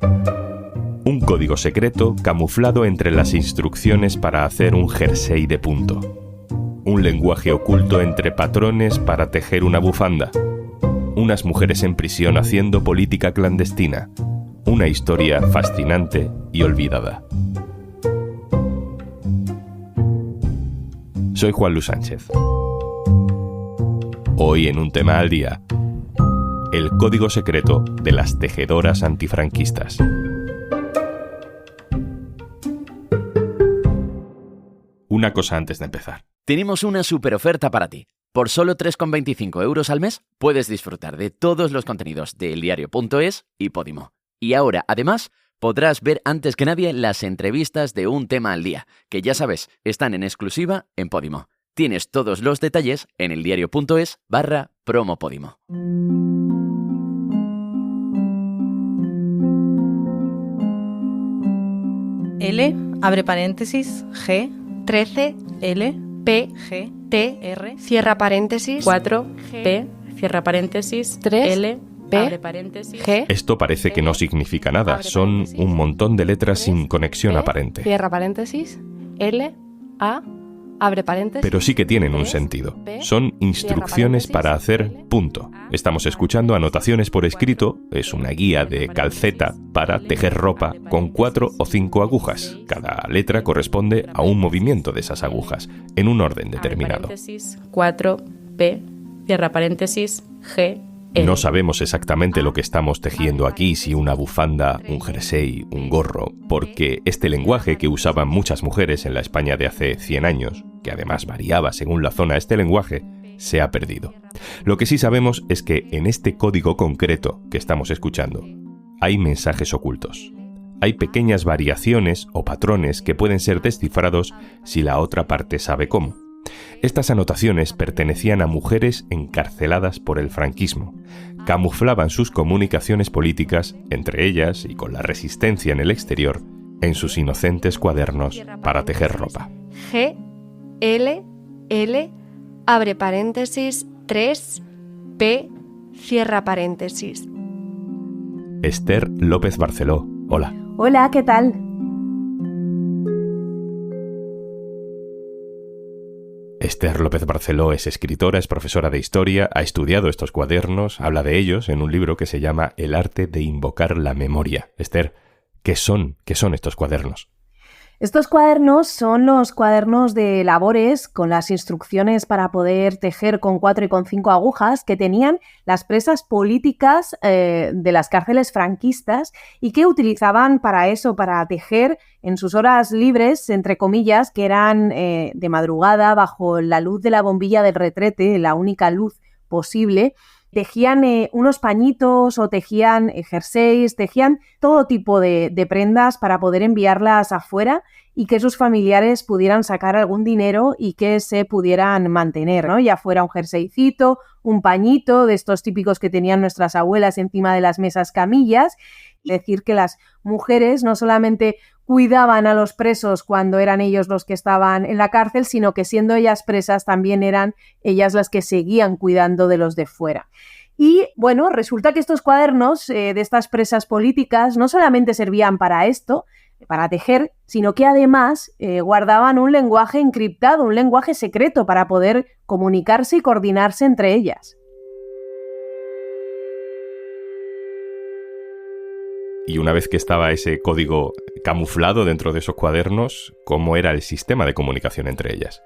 Un código secreto camuflado entre las instrucciones para hacer un jersey de punto. Un lenguaje oculto entre patrones para tejer una bufanda. Unas mujeres en prisión haciendo política clandestina. Una historia fascinante y olvidada. Soy Juan Luis Sánchez. Hoy en Un Tema al Día, el código secreto de las tejedoras antifranquistas. Una cosa antes de empezar. Tenemos una super oferta para ti. Por solo 3,25 € al mes puedes disfrutar de todos los contenidos de eldiario.es y Podimo. Y ahora, además, podrás ver antes que nadie las entrevistas de Un Tema al Día, que ya sabes, están en exclusiva en Podimo. Tienes todos los detalles en eldiario.es/promopodimo. L, abre paréntesis, G, 13, L, P, G, T, R, cierra paréntesis, 4, P, cierra paréntesis, 3, L, P, abre paréntesis, G, Esto parece que no significa nada, son un montón de letras sin conexión aparente. cierra paréntesis, L, A, abre paréntesis. Pero sí que tienen un sentido. Son instrucciones para hacer punto. Estamos escuchando anotaciones por escrito, es una guía de calceta para tejer ropa con 4 o 5 agujas. Cada letra corresponde a un movimiento de esas agujas, en un orden determinado. 4, P, cierra paréntesis, G, L. No sabemos exactamente lo que estamos tejiendo aquí, si una bufanda, un jersey, un gorro, porque este lenguaje que usaban muchas mujeres en la España de hace 100 años, que además variaba según la zona, este lenguaje se ha perdido. Lo que sí sabemos es que en este código concreto que estamos escuchando hay mensajes ocultos. Hay pequeñas variaciones o patrones que pueden ser descifrados si la otra parte sabe cómo. Estas anotaciones pertenecían a mujeres encarceladas por el franquismo. Camuflaban sus comunicaciones políticas, entre ellas y con la resistencia en el exterior, en sus inocentes cuadernos para tejer ropa. G, L, L, abre paréntesis, 3, P, cierra paréntesis. Esther López Barceló, hola. Hola, ¿qué tal? Esther López Barceló es escritora, es profesora de historia, ha estudiado estos cuadernos, habla de ellos en un libro que se llama El arte de invocar la memoria. Esther, ¿qué son estos cuadernos? Estos cuadernos son los cuadernos de labores con las instrucciones para poder tejer con 4 y con 5 agujas que tenían las presas políticas de las cárceles franquistas y que utilizaban para eso, para tejer en sus horas libres, entre comillas, que eran de madrugada bajo la luz de la bombilla del retrete, la única luz posible. Tejían unos pañitos o tejían jerseys, tejían todo tipo de prendas para poder enviarlas afuera y que sus familiares pudieran sacar algún dinero y que se pudieran mantener, ¿no? Ya fuera un jerseycito, un pañito de estos típicos que tenían nuestras abuelas encima de las mesas camillas. Es decir, que las mujeres no solamente cuidaban a los presos cuando eran ellos los que estaban en la cárcel, sino que siendo ellas presas también eran ellas las que seguían cuidando de los de fuera. Y bueno, resulta que estos cuadernos de estas presas políticas no solamente servían para esto, para tejer, sino que además guardaban un lenguaje encriptado, un lenguaje secreto para poder comunicarse y coordinarse entre ellas. Y una vez que estaba ese código camuflado dentro de esos cuadernos, ¿cómo era el sistema de comunicación entre ellas?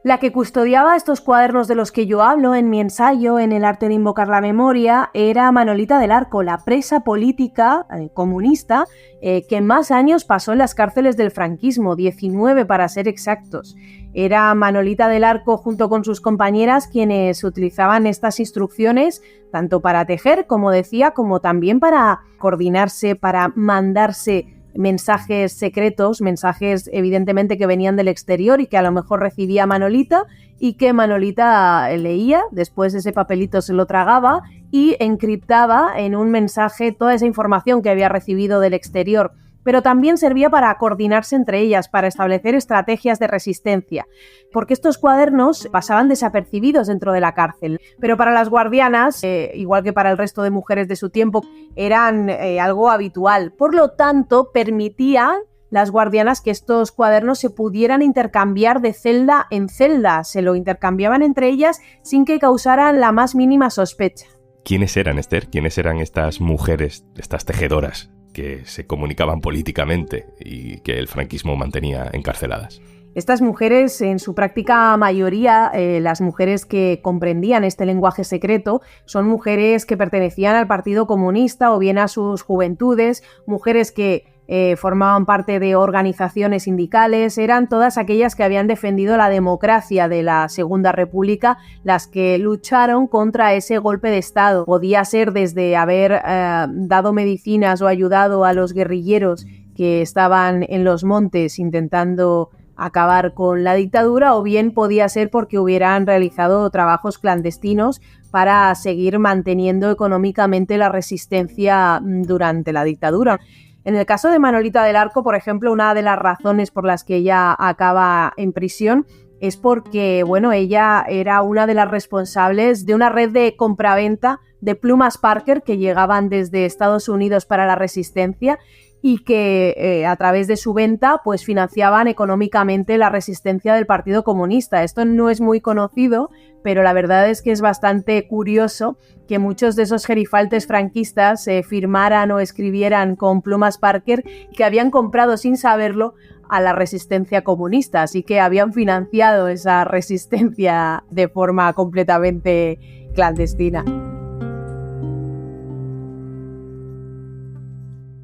La que custodiaba estos cuadernos de los que yo hablo en mi ensayo en el arte de invocar la memoria era Manolita del Arco, la presa política comunista que más años pasó en las cárceles del franquismo, 19 para ser exactos. Era Manolita del Arco junto con sus compañeras quienes utilizaban estas instrucciones tanto para tejer, como decía, como también para coordinarse, para mandarse mensajes secretos, mensajes evidentemente que venían del exterior y que a lo mejor recibía Manolita y que Manolita leía, después ese papelito se lo tragaba y encriptaba en un mensaje toda esa información que había recibido del exterior pero también servía para coordinarse entre ellas, para establecer estrategias de resistencia, porque estos cuadernos pasaban desapercibidos dentro de la cárcel, pero para las guardianas, igual que para el resto de mujeres de su tiempo, eran algo habitual. Por lo tanto, permitían las guardianas que estos cuadernos se pudieran intercambiar de celda en celda, se lo intercambiaban entre ellas sin que causaran la más mínima sospecha. ¿Quiénes eran, Esther? ¿Quiénes eran estas mujeres, estas tejedoras que se comunicaban políticamente y que el franquismo mantenía encarceladas? Estas mujeres, en su práctica mayoría, las mujeres que comprendían este lenguaje secreto, son mujeres que pertenecían al Partido Comunista o bien a sus juventudes, mujeres que formaban parte de organizaciones sindicales, eran todas aquellas que habían defendido la democracia de la Segunda República, las que lucharon contra ese golpe de Estado. Podía ser desde haber dado medicinas o ayudado a los guerrilleros que estaban en los montes intentando acabar con la dictadura, o bien podía ser porque hubieran realizado trabajos clandestinos para seguir manteniendo económicamente la resistencia durante la dictadura. En el caso de Manolita del Arco, por ejemplo, una de las razones por las que ella acaba en prisión es porque, bueno, ella era una de las responsables de una red de compraventa de plumas Parker que llegaban desde Estados Unidos para la resistencia y que a través de su venta pues financiaban económicamente la resistencia del Partido Comunista. Esto no es muy conocido, pero la verdad es que es bastante curioso que muchos de esos gerifaltes franquistas firmaran o escribieran con plumas Parker que habían comprado sin saberlo a la resistencia comunista, así que habían financiado esa resistencia de forma completamente clandestina.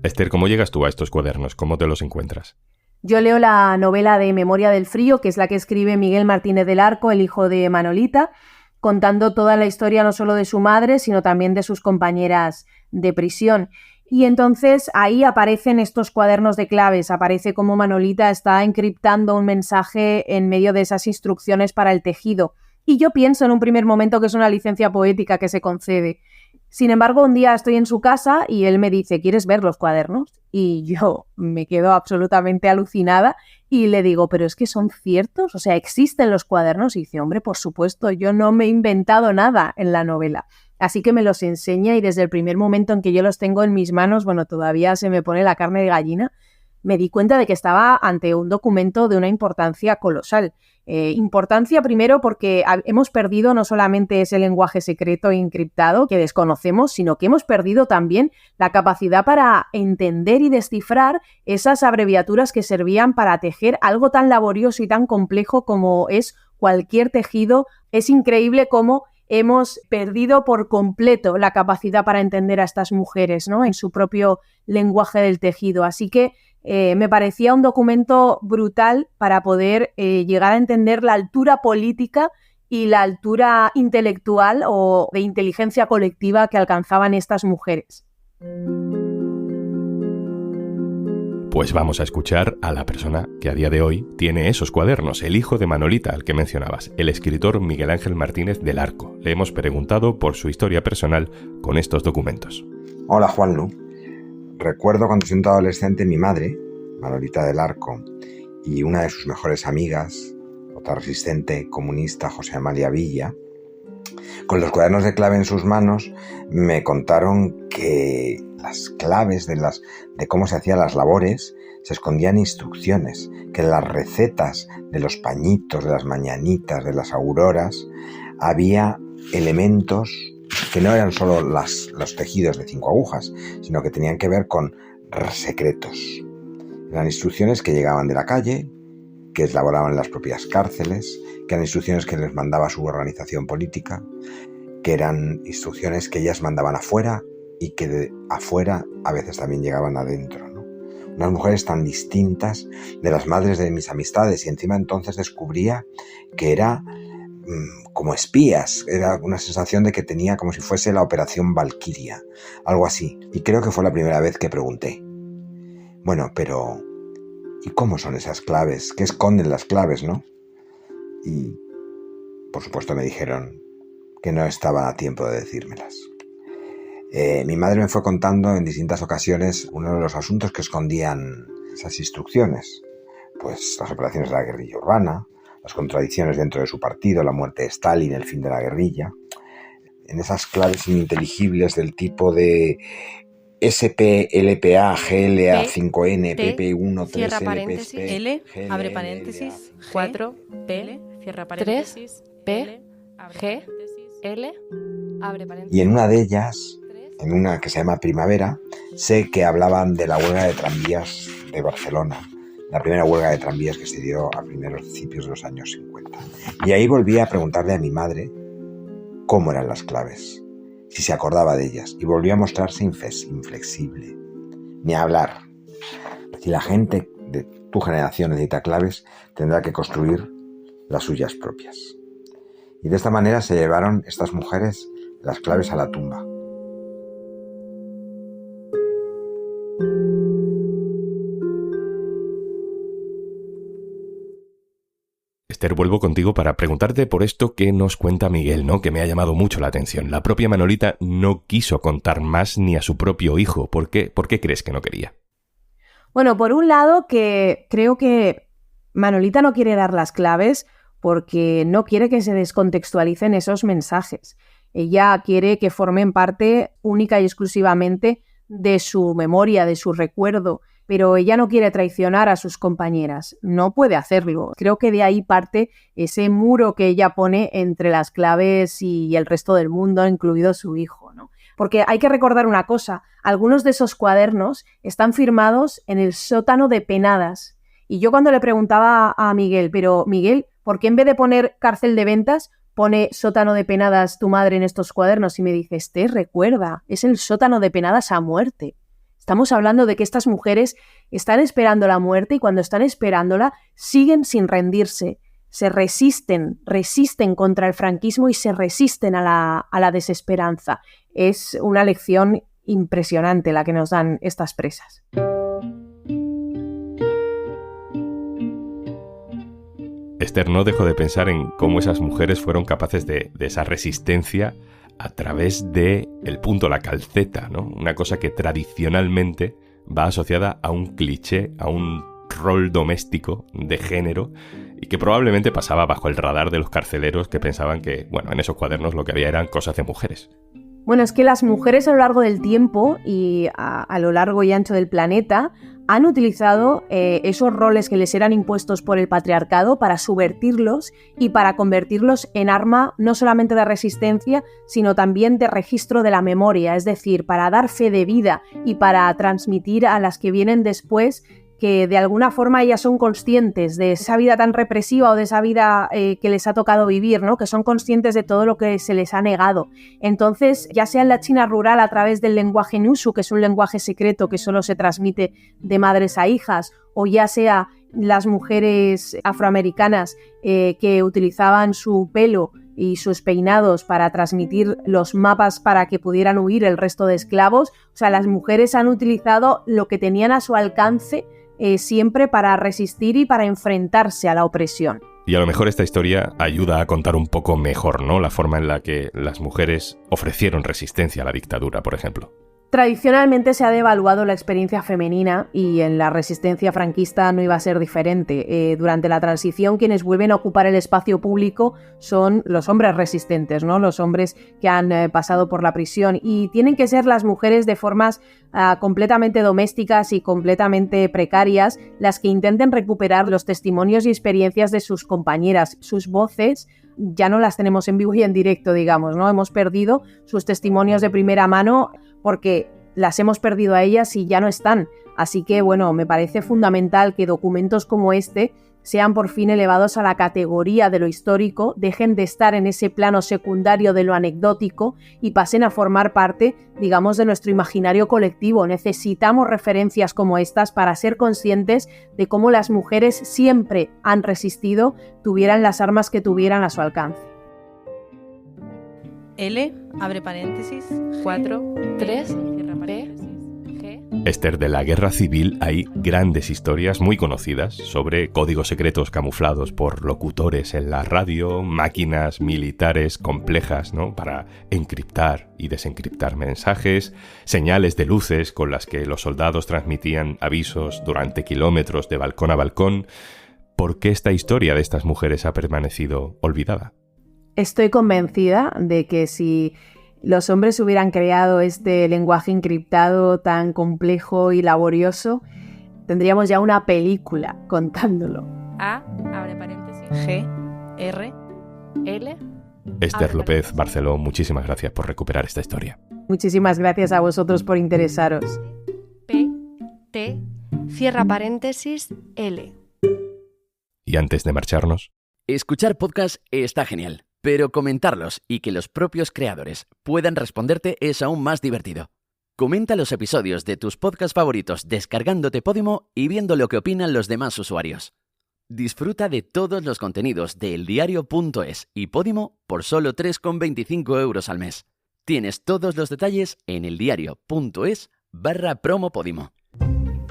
Esther, ¿cómo llegas tú a estos cuadernos? ¿Cómo te los encuentras? Yo leo la novela de Memoria del Frío, que es la que escribe Miguel Martínez del Arco, el hijo de Manolita, contando toda la historia no solo de su madre, sino también de sus compañeras de prisión. Y entonces ahí aparecen estos cuadernos de claves, aparece cómo Manolita está encriptando un mensaje en medio de esas instrucciones para el tejido. Y yo pienso en un primer momento que es una licencia poética que se concede. Sin embargo, un día estoy en su casa y él me dice, ¿quieres ver los cuadernos? Y yo me quedo absolutamente alucinada y le digo, ¿pero es que son ciertos? O sea, ¿existen los cuadernos? Y dice, hombre, por supuesto, yo no me he inventado nada en la novela. Así que me los enseña y desde el primer momento en que yo los tengo en mis manos, bueno, todavía se me pone la carne de gallina, me di cuenta de que estaba ante un documento de una importancia colosal. Importancia primero porque hemos perdido no solamente ese lenguaje secreto e encriptado que desconocemos, sino que hemos perdido también la capacidad para entender y descifrar esas abreviaturas que servían para tejer algo tan laborioso y tan complejo como es cualquier tejido. Es increíble cómo hemos perdido por completo la capacidad para entender a estas mujeres, ¿no?, en su propio lenguaje del tejido. Así que me parecía un documento brutal para poder llegar a entender la altura política y la altura intelectual o de inteligencia colectiva que alcanzaban estas mujeres. Pues vamos a escuchar a la persona que a día de hoy tiene esos cuadernos, el hijo de Manolita, al que mencionabas, el escritor Miguel Ángel Martínez del Arco. Le hemos preguntado por su historia personal con estos documentos. Hola, Juanlu. Recuerdo cuando siendo adolescente mi madre, Manolita del Arco, y una de sus mejores amigas, otra resistente comunista, José Amalia Villa, con los cuadernos de clave en sus manos, me contaron que las claves de cómo se hacían las labores se escondían instrucciones, que en las recetas de los pañitos, de las mañanitas, de las auroras, había elementos que no eran solo los tejidos de 5 agujas, sino que tenían que ver con secretos. Eran instrucciones que llegaban de la calle, que elaboraban en las propias cárceles, que eran instrucciones que les mandaba su organización política, que eran instrucciones que ellas mandaban afuera y que de afuera a veces también llegaban adentro, ¿no? Unas mujeres tan distintas de las madres de mis amistades, y encima entonces descubría que era como espías, era una sensación de que tenía como si fuese la Operación Valquiria, algo así, y creo que fue la primera vez que pregunté, bueno, pero ¿y cómo son esas claves? ¿Qué esconden las claves, no? Y por supuesto me dijeron que no estaban a tiempo de decírmelas. Mi madre me fue contando en distintas ocasiones uno de los asuntos que escondían esas instrucciones. Pues las operaciones de la guerrilla urbana, las contradicciones dentro de su partido, la muerte de Stalin, el fin de la guerrilla. En esas claves ininteligibles del tipo de SP, LPA, GLA, 5N, PP1, 3, cierra LPSP, paréntesis, L, GL, abre paréntesis, 4, P, L, cierra 3, paréntesis, P, abre G, paréntesis, L, abre paréntesis. Y en una de ellas, en una que se llama Primavera, sé que hablaban de la huelga de tranvías de Barcelona, la primera huelga de tranvías que se dio a principios de los años 50. Y ahí volví a preguntarle a mi madre cómo eran las claves, si se acordaba de ellas, y volvió a mostrarse inflexible. Ni a hablar. Si la gente de tu generación necesita claves, tendrá que construir las suyas propias. Y de esta manera se llevaron estas mujeres las claves a la tumba. Esther, vuelvo contigo para preguntarte por esto que nos cuenta Miguel, ¿no? Que me ha llamado mucho la atención. La propia Manolita no quiso contar más ni a su propio hijo. ¿Por qué crees que no quería? Bueno, por un lado, que creo que Manolita no quiere dar las claves porque no quiere que se descontextualicen esos mensajes. Ella quiere que formen parte única y exclusivamente de su memoria, de su recuerdo, pero ella no quiere traicionar a sus compañeras. No puede hacerlo. Creo que de ahí parte ese muro que ella pone entre las claves y el resto del mundo, incluido su hijo, ¿no? Porque hay que recordar una cosa, algunos de esos cuadernos están firmados en el sótano de Penadas. Y yo cuando le preguntaba a Miguel, pero Miguel, ¿por qué en vez de poner cárcel de ventas pone sótano de Penadas tu madre en estos cuadernos? Y me dice, Esther, recuerda, es el sótano de Penadas a muerte. Estamos hablando de que estas mujeres están esperando la muerte y cuando están esperándola siguen sin rendirse. Se resisten contra el franquismo y se resisten a la desesperanza. Es una lección impresionante la que nos dan estas presas. Esther, no dejo de pensar en cómo esas mujeres fueron capaces de esa resistencia a través de el punto, la calceta, ¿no? Una cosa que tradicionalmente va asociada a un cliché, a un rol doméstico de género y que probablemente pasaba bajo el radar de los carceleros que pensaban que, bueno, en esos cuadernos lo que había eran cosas de mujeres. Bueno, es que las mujeres a lo largo del tiempo y a lo largo y ancho del planeta han utilizado esos roles que les eran impuestos por el patriarcado para subvertirlos y para convertirlos en arma no solamente de resistencia, sino también de registro de la memoria, es decir, para dar fe de vida y para transmitir a las que vienen después que de alguna forma ellas son conscientes de esa vida tan represiva o de esa vida que les ha tocado vivir, ¿no? Que son conscientes de todo lo que se les ha negado. Entonces, ya sea en la China rural a través del lenguaje Nushu, que es un lenguaje secreto que solo se transmite de madres a hijas, o ya sea las mujeres afroamericanas que utilizaban su pelo y sus peinados para transmitir los mapas para que pudieran huir el resto de esclavos, o sea, las mujeres han utilizado lo que tenían a su alcance siempre para resistir y para enfrentarse a la opresión. Y a lo mejor esta historia ayuda a contar un poco mejor, ¿no? La forma en la que las mujeres ofrecieron resistencia a la dictadura, por ejemplo. Tradicionalmente se ha devaluado la experiencia femenina y en la resistencia franquista no iba a ser diferente. Durante la transición quienes vuelven a ocupar el espacio público son los hombres resistentes, ¿no? Los hombres que han pasado por la prisión y tienen que ser las mujeres de formas completamente domésticas y completamente precarias las que intenten recuperar los testimonios y experiencias de sus compañeras, sus voces. Ya no las tenemos en vivo y en directo, digamos, ¿no? Hemos perdido sus testimonios de primera mano porque las hemos perdido a ellas y ya no están. Así que, bueno, me parece fundamental que documentos como este sean por fin elevados a la categoría de lo histórico, dejen de estar en ese plano secundario de lo anecdótico y pasen a formar parte, digamos, de nuestro imaginario colectivo. Necesitamos referencias como estas para ser conscientes de cómo las mujeres siempre han resistido, tuvieran las armas que tuvieran a su alcance. L, abre paréntesis, 4, 3, cierra P, paréntesis, G, Esther, de la Guerra Civil hay grandes historias muy conocidas sobre códigos secretos camuflados por locutores en la radio, máquinas militares complejas, ¿no?, para encriptar y desencriptar mensajes, señales de luces con las que los soldados transmitían avisos durante kilómetros de balcón a balcón. ¿Por qué esta historia de estas mujeres ha permanecido olvidada? Estoy convencida de que si los hombres hubieran creado este lenguaje encriptado tan complejo y laborioso, tendríamos ya una película contándolo. A, abre paréntesis, G, R, L. Esther López Barceló, muchísimas gracias por recuperar esta historia. Muchísimas gracias a vosotros por interesaros. P, T, cierra paréntesis, L. Y antes de marcharnos, Escuchar podcast está genial, pero comentarlos y que los propios creadores puedan responderte es aún más divertido. Comenta los episodios de tus podcasts favoritos descargándote Podimo y viendo lo que opinan los demás usuarios. Disfruta de todos los contenidos de eldiario.es y Podimo por solo 3,25 € al mes. Tienes todos los detalles en eldiario.es/promo Podimo.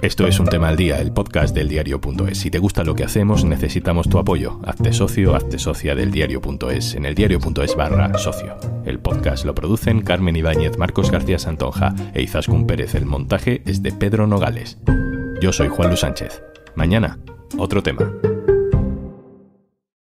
esto es Un Tema al Día, el podcast del diario.es. Si te gusta lo que hacemos, necesitamos tu apoyo. Hazte socio, hazte socia del diario.es en eldiario.es/socio. El podcast lo producen Carmen Ibáñez, Marcos García Santonja e Izaskun Pérez. El montaje es de Pedro Nogales. Yo soy Juan Luis Sánchez. Mañana, otro tema.